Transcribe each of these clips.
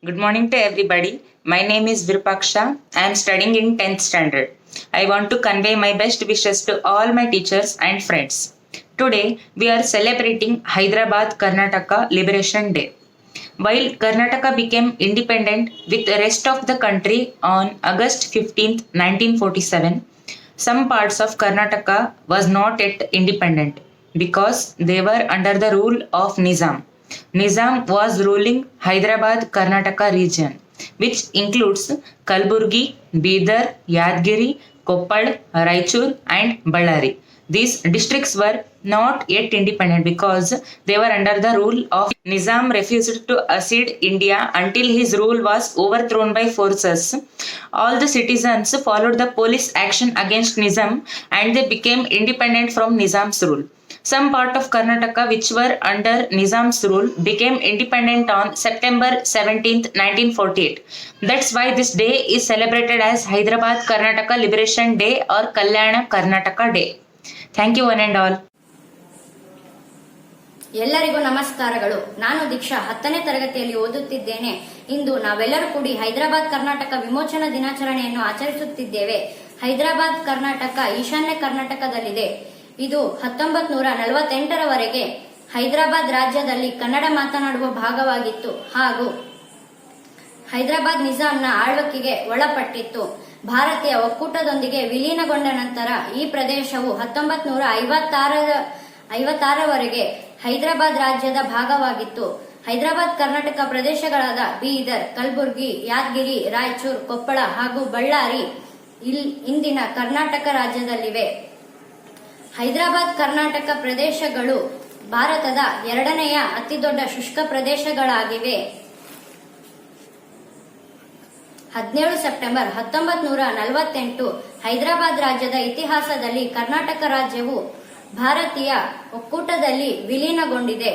Good morning to everybody. My name is Virupaksha. I am studying in 10th standard. I want to convey my best wishes to all my teachers and friends. Today, we are celebrating Hyderabad Karnataka Liberation Day. While Karnataka became independent with the rest of the country on August 15, 1947, some parts of Karnataka was not yet independent because they were under the rule of Nizam. Nizam was ruling Hyderabad Karnataka region, which includes Kalburgi, Bidar, Yadgiri, Koppal, Raichur, and Ballari. These districts were not yet independent because they were under the rule of Nizam refused to accede India until his rule was overthrown by forces. All the citizens followed the police action against Nizam and they became independent from Nizam's rule. Some part of Karnataka which were under Nizam's rule became independent on September 17th, 1948. That's why this day is celebrated as Hyderabad Karnataka Liberation Day or Kalyana Karnataka Day. Thank you one and all. ಎಲ್ಲರಿಗೂ ನಮಸ್ಕಾರಗಳು. ನಾನು ದೀಕ್ಷಾ 10ನೇ ತರಗತಿಯಲ್ಲಿ ಓದುತ್ತಿದ್ದೇನೆ. ಇಂದು ನಾವೆಲ್ಲರೂ ಕೂಡಿ ಹೈದರಾಬಾದ್ ಕರ್ನಾಟಕ ವಿಮೋಚನಾ ದಿನಾಚರಣೆಯನ್ನು ಆಚರಿಸುತ್ತಿದ್ದೇವೆ. ಹೈದರಾಬಾದ್ ಕರ್ನಾಟಕ ಈಶಾನ್ಯ ಕರ್ನಾಟಕದಲ್ಲಿದೆ. ಇದು 1948ರವರೆಗೆ ಹೈದರಾಬಾದ್ ರಾಜ್ಯದಲ್ಲಿ ಕನ್ನಡ ಮಾತನಾಡುವ ಭಾಗವಾಗಿತ್ತು ಹಾಗೂ ಹೈದರಾಬಾದ್ ನಿಜಾಂನ ಆಳ್ವಿಕೆಗೆ ಒಳಪಟ್ಟಿತ್ತು. ಭಾರತೀಯ ಒಕ್ಕೂಟದೊಂದಿಗೆ ವಿಲೀನಗೊಂಡ ನಂತರ ಈ ಪ್ರದೇಶವು 1956ರವರೆಗೆ ಹೈದರಾಬಾದ್ ರಾಜ್ಯದ ಭಾಗವಾಗಿತ್ತು. ಹೈದರಾಬಾದ್ ಕರ್ನಾಟಕ ಪ್ರದೇಶಗಳಾದ ಬೀದರ್, ಕಲಬುರ್ಗಿ, ಯಾದಗಿರಿ, ರಾಯಚೂರು, ಕೊಪ್ಪಳ ಹಾಗೂ ಬಳ್ಳಾರಿ ಇಂದಿನ ಕರ್ನಾಟಕ ರಾಜ್ಯದಲ್ಲಿವೆ. ಹೈದರಾಬಾದ್ ಕರ್ನಾಟಕ ಪ್ರದೇಶಗಳು ಭಾರತದ ಎರಡನೆಯ ಅತಿದೊಡ್ಡ ಶುಷ್ಕ ಪ್ರದೇಶಗಳಾಗಿವೆ. 17 ಸೆಪ್ಟೆಂಬರ್ 1948 ಹೈದರಾಬಾದ್ ರಾಜ್ಯದ ಇತಿಹಾಸದಲ್ಲಿ ಕರ್ನಾಟಕ ರಾಜ್ಯವು ಭಾರತೀಯ ಒಕ್ಕೂಟದಲ್ಲಿ ವಿಲೀನಗೊಂಡಿದೆ.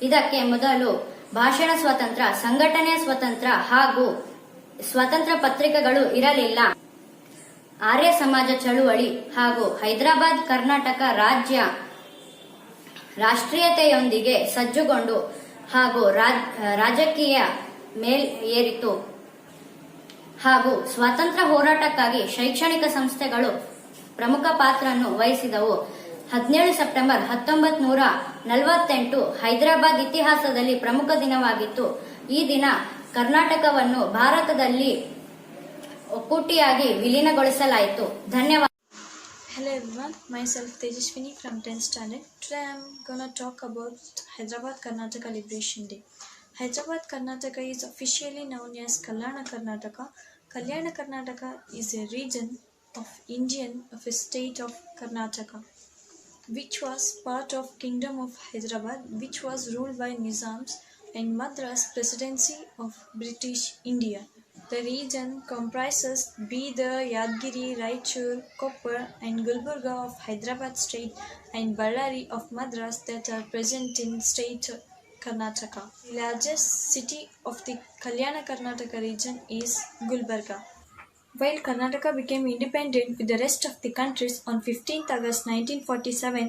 ಇದಕ್ಕೆ ಮೊದಲು ಭಾಷಣ ಸ್ವತಂತ್ರ, ಸಂಘಟನೆಯ ಸ್ವತಂತ್ರ ಹಾಗೂ ಸ್ವತಂತ್ರ ಪತ್ರಿಕೆಗಳು ಇರಲಿಲ್ಲ. ಆರ್ಯ ಸಮಾಜ ಚಳುವಳಿ ಹಾಗೂ ಹೈದರಾಬಾದ್ ಕರ್ನಾಟಕ ರಾಷ್ಟ್ರೀಯತೆಯೊಂದಿಗೆ ಸಜ್ಜುಗೊಂಡು ಹಾಗೂ ರಾಜಕೀಯ ಮೇಲೇರಿತು ಹಾಗೂ ಸ್ವಾತಂತ್ರ್ಯ ಹೋರಾಟಕ್ಕಾಗಿ ಶೈಕ್ಷಣಿಕ ಸಂಸ್ಥೆಗಳು ಪ್ರಮುಖ ಪಾತ್ರವನ್ನು ವಹಿಸಿದವು. 17 ಸೆಪ್ಟೆಂಬರ್ 1948 ಹೈದರಾಬಾದ್ ಇತಿಹಾಸದಲ್ಲಿ ಪ್ರಮುಖ ದಿನವಾಗಿತ್ತು. ಈ ದಿನ ಕರ್ನಾಟಕವನ್ನು ಭಾರತದಲ್ಲಿ ಒಕ್ಕೂಟಿಯಾಗಿ ವಿಲೀನಗೊಳಿಸಲಾಯಿತು. ಧನ್ಯವಾದ. Hello everyone, myself Tejaswini from 10th standard. Today I am gonna talk about Hyderabad Karnataka Liberation Day. Hyderabad Karnataka is officially known as Kalyana Karnataka. Kalyana Karnataka is a region of a state of Karnataka, which was part of Kingdom of Hyderabad, which was ruled by Nizams and Madras Presidency of British India. The region comprises Bidar, Yadgiri, Raichur, Koppal and Gulbarga of Hyderabad state and Ballari of Madras that are present in state Karnataka. The largest city of the Kalyana Karnataka region is Gulbarga. While Karnataka became independent with the rest of the countries on 15th August 1947,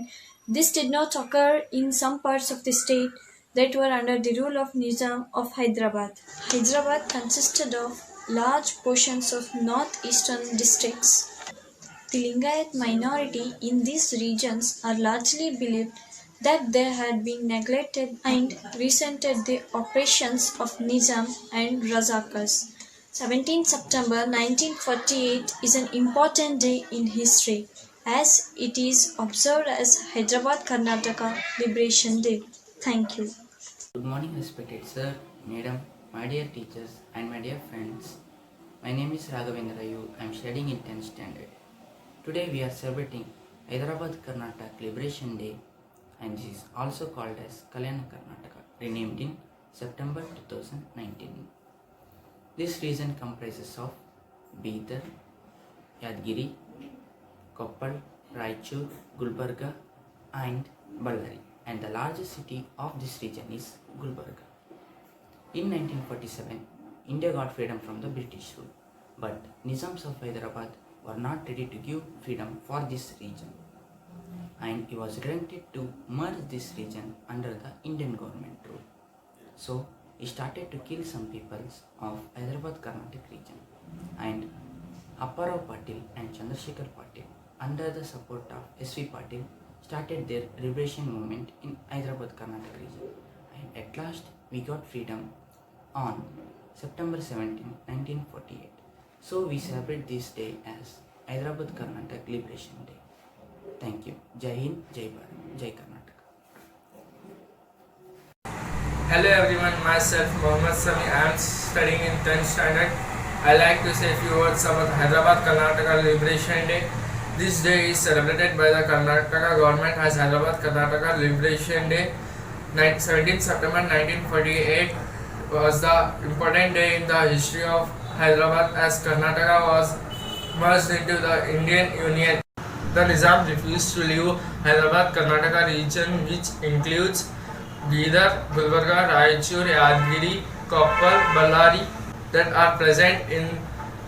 this did not occur in some parts of the state that were under the rule of Nizam of Hyderabad. Hyderabad consisted of large portions of northeastern districts. The Lingayat minority in these regions are largely believed that they had been neglected and resented the oppressions of Nizam and Razakars. 17 September 1948 is an important day in history as it is observed as Hyderabad Karnataka Liberation Day. Thank you. Good morning respected sir, madam, my dear teachers and my dear friends. My name is Raghavendra Yu. I am studying in 10th standard. Today we are celebrating Hyderabad Karnataka Liberation Day and this is also called as Kalyana Karnataka, renamed in September 2019. This region comprises of Bidar, Yadgiri, Koppal, Raichur, Gulbarga and Ballari, and the largest city of this region is Gulbarga. In 1947, India got freedom from the British rule, but Nizams of Hyderabad were not ready to give freedom for this region, and he was granted to merge this region under the Indian government rule. So he started to kill some peoples of Hyderabad Karnataka region, and Apparao Patil and Chandrasekhar Patil, under the support of S.V. Patil, started their liberation movement in Hyderabad Karnataka region. And at last, we got freedom on September 17, 1948. So we celebrate this day as Hyderabad Karnataka Liberation Day. Thank you. Jai Hind, Jai Bharat, Jai Karnataka. Hello everyone, myself Mohammad Sami. I am studying in 10th standard. I like to say a few words about Hyderabad Karnataka Liberation Day. This day is celebrated by the Karnataka government as Hyderabad Karnataka Liberation Day. 17th September 1948 was the important day in the history of Hyderabad as Karnataka was merged into the Indian Union. The Nizam refused to leave Hyderabad Karnataka region, which includes Bidar, Gulbarga, Raichur, Yadgiri, Koppal, Ballari that are present in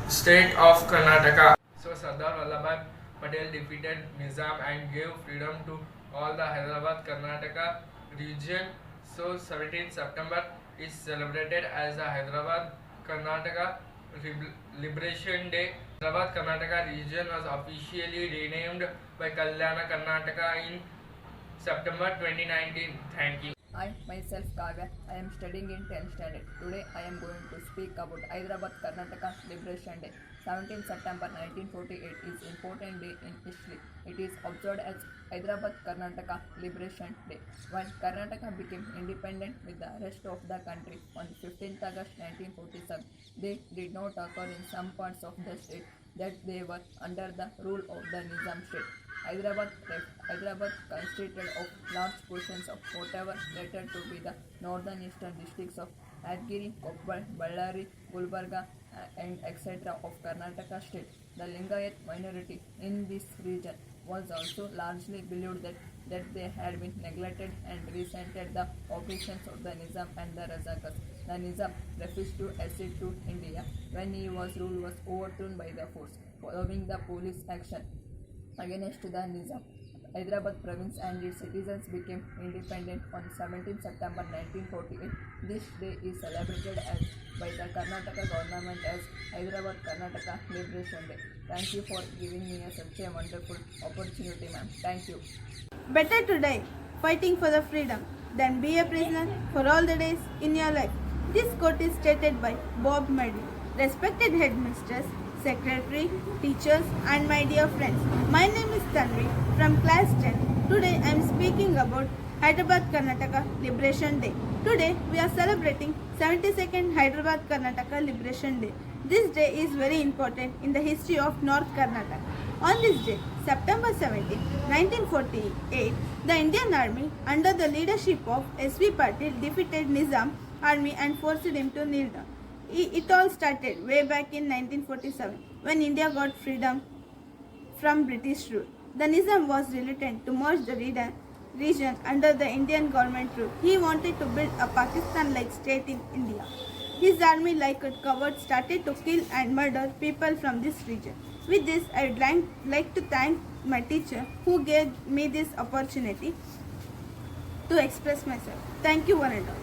state of Karnataka. So Sardar Vallabhbhai Patel defeated Nizam and gave freedom to all the Hyderabad Karnataka region. So 17th September is celebrated as the Hyderabad Karnataka Liberation Day. Hyderabad Karnataka region was officially renamed by Kalyana Karnataka in September 2019. Thank you. I myself Kavya, I am studying in 10th standard. Today I am going to speak about Hyderabad Karnataka Liberation Day. 17 September 1948 is important day in history. It is observed as Hyderabad Karnataka Liberation Day. When Karnataka became independent with the rest of the country on 15th August 1947, they did not occur in some parts of the state that they were under the rule of the Nizam state. Hyderabad consisted of large portions of whatever later to be the northern eastern districts of Yadgiri, Koppal, Ballari, Gulbarga and etc. of Karnataka state. The Lingayat minority in this region was also largely believed that they had been neglected and resented the operations of the Nizam and the Razakas. The Nizam refused to accede to India when his rule was overthrown by the force. Following the police action against the Nizam, Hyderabad province and its citizens became independent on 17 September 1948. This day is celebrated by the Karnataka government as Hyderabad Karnataka Liberation Day. Thank you for giving me such a wonderful opportunity, ma'am. Thank you. Better to die fighting for the freedom than be a prisoner for all the days in your life. This quote is stated by Bob Marley. Respected headmistress, secretary, teachers and my dear friends. My name is Tanvi from class 10. Today I am speaking about Hyderabad Karnataka Liberation Day. Today we are celebrating 72nd Hyderabad Karnataka Liberation Day. This day is very important in the history of North Karnataka. On this day, September 17, 1948, the Indian Army under the leadership of S.V. Patil defeated Nizam army and forced him to kneel down. It all started way back in 1947 when India got freedom from British rule. The Nizam was reluctant to merge the region under the Indian government rule. He wanted to build a Pakistan-like state in India. His army, like a coward, started to kill and murder people from this region. With this, I would like to thank my teacher who gave me this opportunity to express myself. Thank you one and all.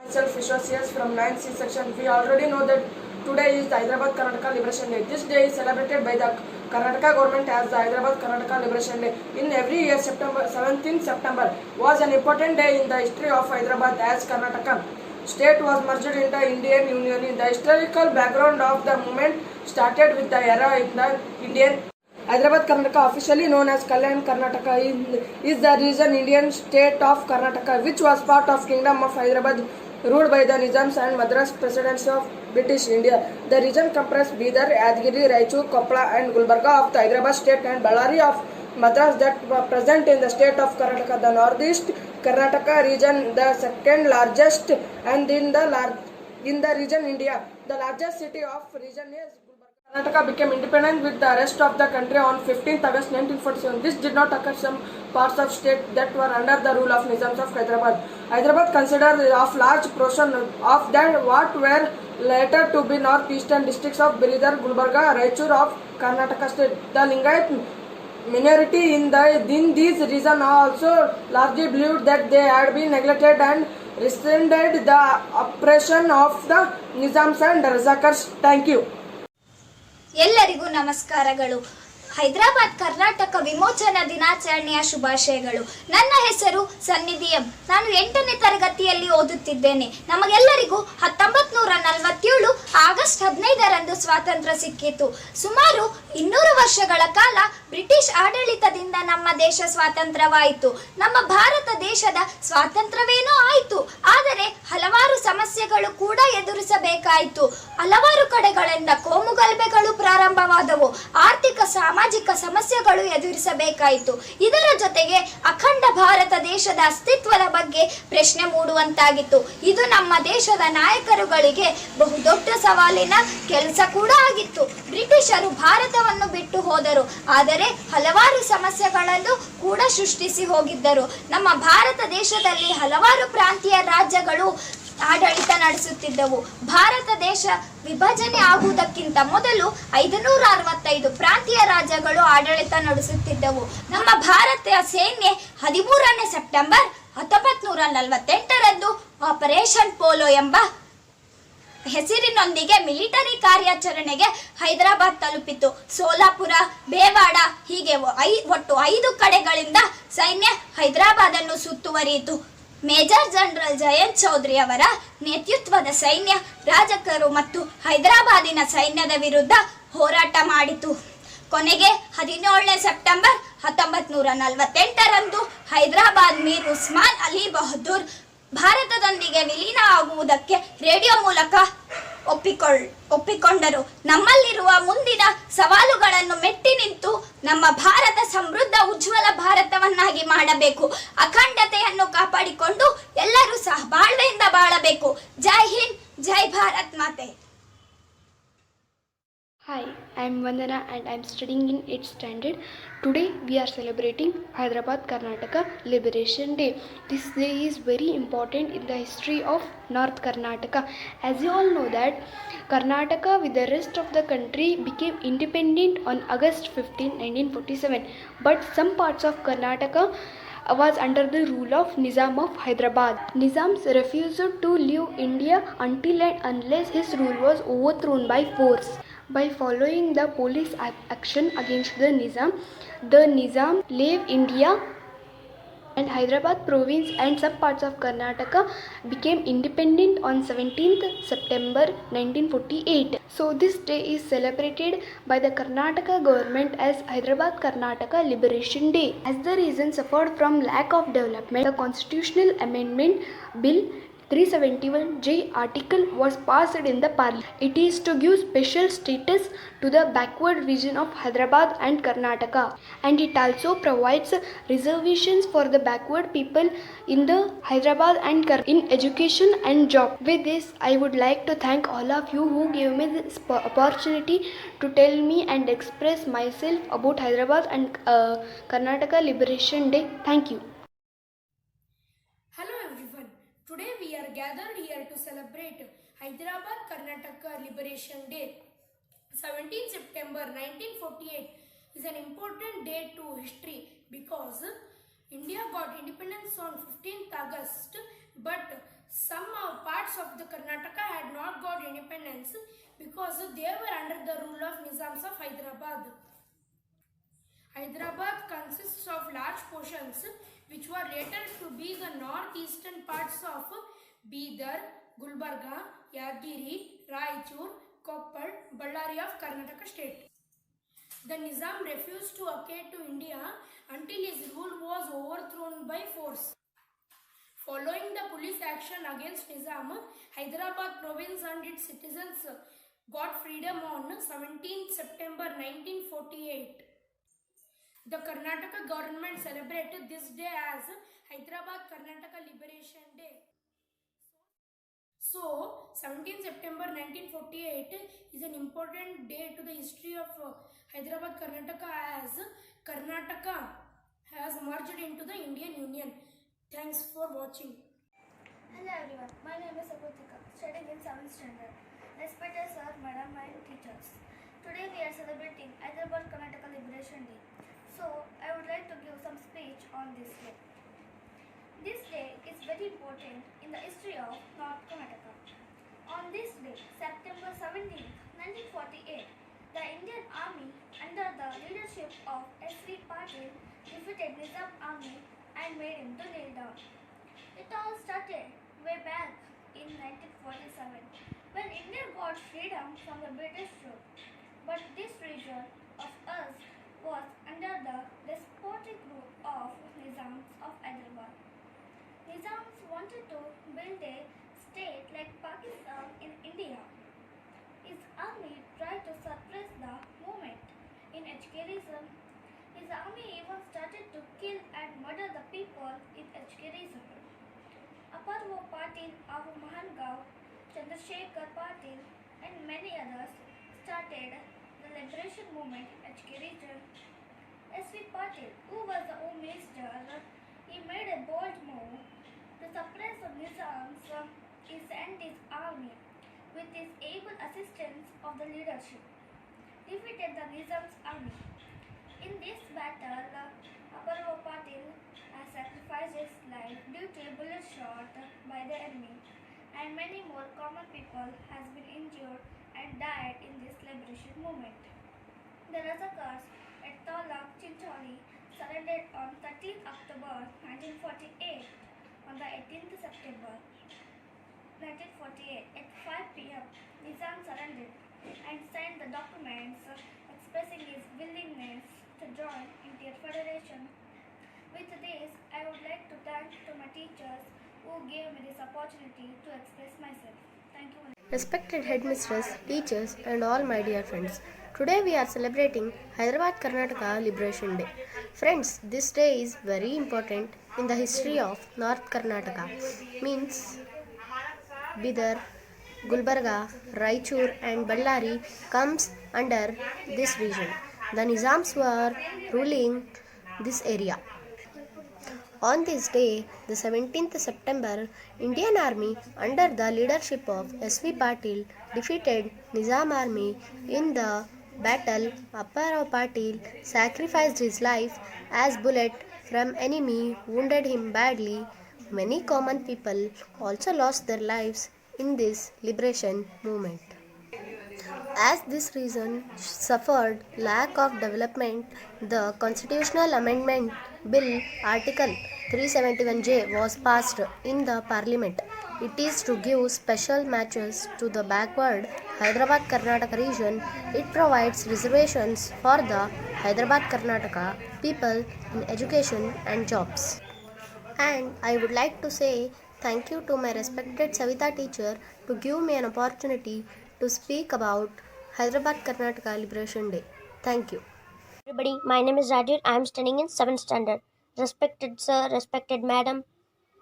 Myself Vishwas from 9th C section. We already know that today is the Hyderabad Karnataka Liberation Day. This day is celebrated by the Karnataka government as the Hyderabad Karnataka Liberation Day. In every year, 17th September was an important day in the history of Hyderabad as Karnataka state was merged into the Indian Union. The historical background of the movement started with the era in the Indian Hyderabad Karnataka, officially known as Kalyan Karnataka, is the region Indian state of Karnataka, which was part of Kingdom of Hyderabad, ruled by the Nizams and Madras Presidency of British India. The region comprised Bidar, Yadgiri, Raichur, Koppal and Gulbarga of the Hyderabad state and Ballari of Madras that were present in the state of Karnataka. The northeast Karnataka region, the second largest and in the region India. The largest city of region is Gulbarga. Karnataka became independent with the rest of the country on 15th August 1947. This did not occur some parts of state that were under the rule of Nizams of Hyderabad. Hyderabad considered of large portion of them what were later to be northeastern districts of Bidar, Gulbarga, Raichur of Karnataka state. The Lingayat minority in these regions also largely believed that they had been neglected and rescinded the oppression of the Nizams and Razakars. Thank you. ಎಲ್ಲರಿಗೂ ನಮಸ್ಕಾರಗಳು. ಹೈದರಾಬಾದ್ ಕರ್ನಾಟಕ ವಿಮೋಚನಾ ದಿನಾಚರಣೆಯ ಶುಭಾಶಯಗಳು. ನನ್ನ ಹೆಸರು ಸನ್ನಿಧಿ M. ನಾನು 8ನೇ ತರಗತಿಯಲ್ಲಿ ಓದುತ್ತಿದ್ದೇನೆ. ನಮಗೆಲ್ಲರಿಗೂ 1947 ಆಗಸ್ಟ್ 15ರಂದು ಸ್ವಾತಂತ್ರ್ಯ ಸಿಕ್ಕಿತು. ಸುಮಾರು 200 ವರ್ಷಗಳ ಕಾಲ ಬ್ರಿಟಿಷ್ ಆಡಳಿತದಿಂದ ನಮ್ಮ ದೇಶ ಸ್ವಾತಂತ್ರ್ಯವಾಯಿತು. ನಮ್ಮ ಭಾರತ ದೇಶದ ಸ್ವಾತಂತ್ರ್ಯವೇನೋ ಆಯಿತು, ಆದರೆ ಹಲವಾರು ಸಮಸ್ಯೆಗಳು ಕೂಡ ಎದುರಿಸಬೇಕಾಯಿತು. ಹಲವಾರು ಕಡೆಗಳಿಂದ ಕೋಮುಗಲಭೆಗಳು ಪ್ರಾರಂಭವಾದವು. ಆರ್ಥಿಕ ಸಾಮಾಜಿಕ ಸಮಸ್ಯೆಗಳು ಎದುರಿಸಬೇಕಾಯಿತು. ಇದರ ಜೊತೆಗೆ ಅಖಂಡ ಭಾರತ ದೇಶದ ಅಸ್ತಿತ್ವದ ಬಗ್ಗೆ ಪ್ರಶ್ನೆ ಮೂಡುವಂತಾಗಿತ್ತು. ಇದು ನಮ್ಮ ದೇಶದ ನಾಯಕರುಗಳಿಗೆ ಬಹುದೊಡ್ಡ ಸವಾಲಿನ ಕೆಲಸ ಕೂಡ ಆಗಿತ್ತು. ಬ್ರಿಟಿಷರು ಭಾರತವನ್ನು ಬಿಟ್ಟು ಹೋದರು, ಆದರೆ ಹಲವಾರು ಸಮಸ್ಯೆಗಳನ್ನು ಕೂಡ ಸೃಷ್ಟಿಸಿ ಹೋಗಿದ್ದರು. ನಮ್ಮ ಭಾರತ ದೇಶದಲ್ಲಿ ಹಲವಾರು ಪ್ರಾಂತೀಯ ರಾಜ್ಯಗಳು ಆಡಳಿತ ನಡೆಸುತ್ತಿದ್ದವು. ಭಾರತ ದೇಶ ವಿಭಜನೆ ಆಗುವುದಕ್ಕಿಂತ ಮೊದಲು 565 ಪ್ರಾಂತೀಯ ರಾಜ್ಯಗಳು ಆಡಳಿತ ನಡೆಸುತ್ತಿದ್ದವು. ನಮ್ಮ ಭಾರತೀಯ ಸೇನೆ 13ನೇ ಸೆಪ್ಟೆಂಬರ್ 1948ರಂದು ಆಪರೇಷನ್ ಪೋಲೋ ಎಂಬ ಹೆಸರಿನೊಂದಿಗೆ ಮಿಲಿಟರಿ ಕಾರ್ಯಾಚರಣೆಗೆ ಹೈದರಾಬಾದ್ ತಲುಪಿತು. ಸೋಲಾಪುರ, ಬೇವಾಡ ಹೀಗೆ ಒಟ್ಟು 5 ಕಡೆಗಳಿಂದ ಸೈನ್ಯ ಹೈದರಾಬಾದನ್ನು ಸುತ್ತುವರಿಯಿತು. ಮೇಜರ್ ಜನರಲ್ ಜಯಂತ್ ಚೌಧರಿ ಅವರ ನೇತೃತ್ವದ ಸೈನ್ಯ ರಾಜಕರು ಮತ್ತು ಹೈದರಾಬಾದಿನ ಸೈನ್ಯದ ವಿರುದ್ಧ ಹೋರಾಟ ಮಾಡಿತು. ಕೊನೆಗೆ 17ನೇ ಸೆಪ್ಟೆಂಬರ್ 1948ರಂದು ಹೈದರಾಬಾದ್ ಮೀರ್ ಉಸ್ಮಾನ್ ಅಲಿ ಬಹದ್ದೂರ್ ಭಾರತದೊಂದಿಗೆ ವಿಲೀನ ಆಗುವುದಕ್ಕೆ ರೇಡಿಯೋ ಮೂಲಕ ಒಪ್ಪಿಕೊಂಡರು. ನಮ್ಮಲ್ಲಿರುವ ಮುಂದಿನ ಸವಾಲುಗಳನ್ನು ಮೆಟ್ಟಿ ನಿಂತು ನಮ್ಮ ಭಾರತ ಸಮೃದ್ಧ ಉಜ್ವಲ ಭಾರತವನ್ನಾಗಿ ಮಾಡಬೇಕು. ಅಖಂಡತೆಯನ್ನು ಕಾಪಾಡಿಕೊಂಡು ಎಲ್ಲರೂ ಸಹಬಾಳ್ವೆಯಿಂದ ಬಾಳಬೇಕು. ಜೈ ಹಿಂದ್, ಜೈ ಭಾರತ್ ಮಾತೆ. Hi, I am Vandana and I am studying in 8th standard. Today we are celebrating Hyderabad Karnataka Liberation Day. This day is very important in the history of North Karnataka. As you all know that Karnataka with the rest of the country became independent on August 15, 1947. But some parts of Karnataka was under the rule of Nizam of Hyderabad. Nizams refused to leave India until and unless his rule was overthrown by force. By following the police action against the Nizam left India and Hyderabad province and some parts of Karnataka became independent on 17th September 1948. So this day is celebrated by the Karnataka government as Hyderabad Karnataka Liberation Day. As the region suffered from lack of development, the Constitutional Amendment Bill 371J article was passed in the parliament. It is to give special status to the backward region of Hyderabad and Karnataka, and it also provides reservations for the backward people in the Hyderabad and in education and job. With this, I would like to thank all of you who gave me this opportunity to tell me and express myself about Hyderabad and Karnataka Liberation Day. Thank you. Hello everyone. Today we are gathered here to celebrate Hyderabad Karnataka Liberation Day. 17 September 1948 is an important day to history because India got independence on 15th August, but some parts of the Karnataka had not got independence because they were under the rule of Nizams of Hyderabad. Hyderabad consists of large portions which were later to be the northeastern parts of Bidar, Gulbarga, Yadgiri, Raichur, Koppal, Ballari of Karnataka state. The Nizam refused to accede to India until his rule was overthrown by force. Following the police action against Nizam, Hyderabad province and its citizens got freedom on 17 September 1948. The Karnataka government celebrated this day as Hyderabad Karnataka Liberation Day. So, 17 September 1948 is an important day to the history of Hyderabad Karnataka as Karnataka has merged into the Indian Union. Thanks for watching. Hello everyone, my name is Abutika, studying in 7th standard. Respected sir, madam and teachers. Today we are celebrating Hyderabad Karnataka Liberation Day. So, I would like to give some speech on this day. This day is very important important in the history of North Karnataka. On this day, September 17, 1948, the Indian Army under the leadership of S.V. Patil defeated Nizam Army and made him to kneel down. It all started way back in 1947 when India got freedom from the British rule. But this region of us was under the despotic rule of Nizams of Hyderabad. Nizams wanted to build a state like Pakistan in India. His army tried to suppress the movement in Hkarism. His army even started to kill and murder the people in Hkarism. Aparva Patil of Mahangaon, Chandrasekhar Patil and many others started the liberation movement in Hkarism. S.V. Patil, who was the Home Minister, he made a bold move to suppress the Nizams. He sent his army with his able assistance of the leadership, defeated the Nizam's army. In this battle, Aparva Patil has sacrificed his life due to a bullet shot by the enemy, and many more common people has been injured and died in this liberation movement. The Razakars at Talak, Chincholi surrendered on 13th October 1948. On the 18th September 1948 at 5 p.m., Nizam surrendered and signed the documents expressing his willingness to join Indian Federation. With this, I would like to thank to my teachers who gave me this opportunity to express myself. Thank you. Respected headmistress, teachers and all my dear friends, today we are celebrating Hyderabad Karnataka Liberation Day. Friends, this day is very important in the history of North Karnataka. Means Bidar, Gulbarga, Raichur and Ballari comes under this region. The Nizams were ruling this area. On this day, the 17th September, Indian Army under the leadership of S.V. Patil defeated Nizam Army in the battle. Aparva Patil sacrificed his life as bullet from enemy wounded him badly. Many common people also lost their lives in this liberation movement. As this region suffered lack of development, the Constitutional Amendment Bill Article 371J was passed in the Parliament. It is to give special matches to the backward Hyderabad Karnataka region. It provides reservations for the Hyderabad Karnataka people in education and jobs. And I would like to say thank you to my respected Savita teacher to give me an opportunity to speak about Hyderabad Karnataka Liberation Day. Thank you. Everybody, my name is Rajir. I am studying in 7th standard. Respected sir, respected madam,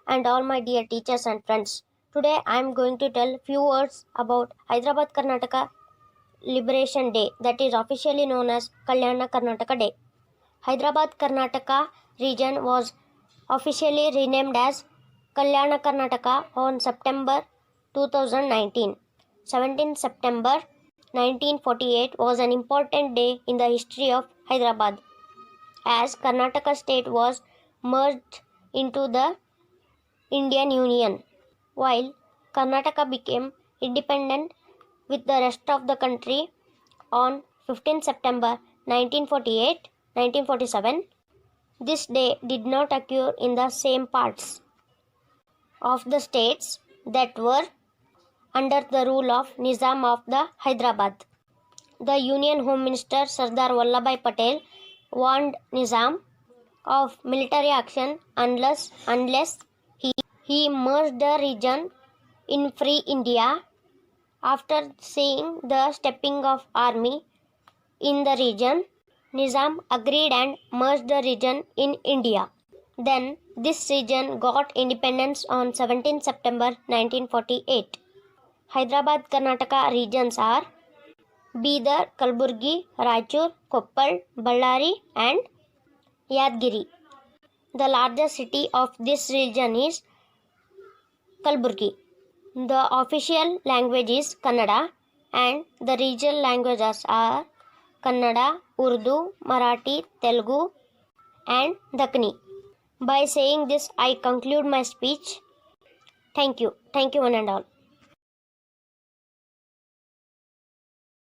and all my dear teachers and friends. Today I am going to tell few words about Hyderabad Karnataka Liberation Day, that is officially known as Kalyana Karnataka Day. Hyderabad Karnataka region was officially renamed as Kalyana Karnataka on September 2019. 17 September 1948 was an important day in the history of Hyderabad, as Karnataka state was merged into the Indian Union, while Karnataka became independent with the rest of the country on 15 September 1947. This day did not occur in the same parts of the states that were under the rule of Nizam of the Hyderabad. The Union Home Minister Sardar Vallabhbhai Patel warned Nizam of military action unless he merged the region in Free India. After seeing the stepping of army in the region, Nizam agreed and merged the region in India. Then this region got independence on 17 September 1948. Hyderabad Karnataka regions are Bidar, Kalburgi, Raichur, Koppal, Ballari and Yadgiri. The largest city of this region is Kalburgi. The official language is Kannada and the regional languages are Kannada, Urdu, Marathi, Telugu and Dakkani. By saying this, I conclude my speech. Thank you. Thank you, one and all.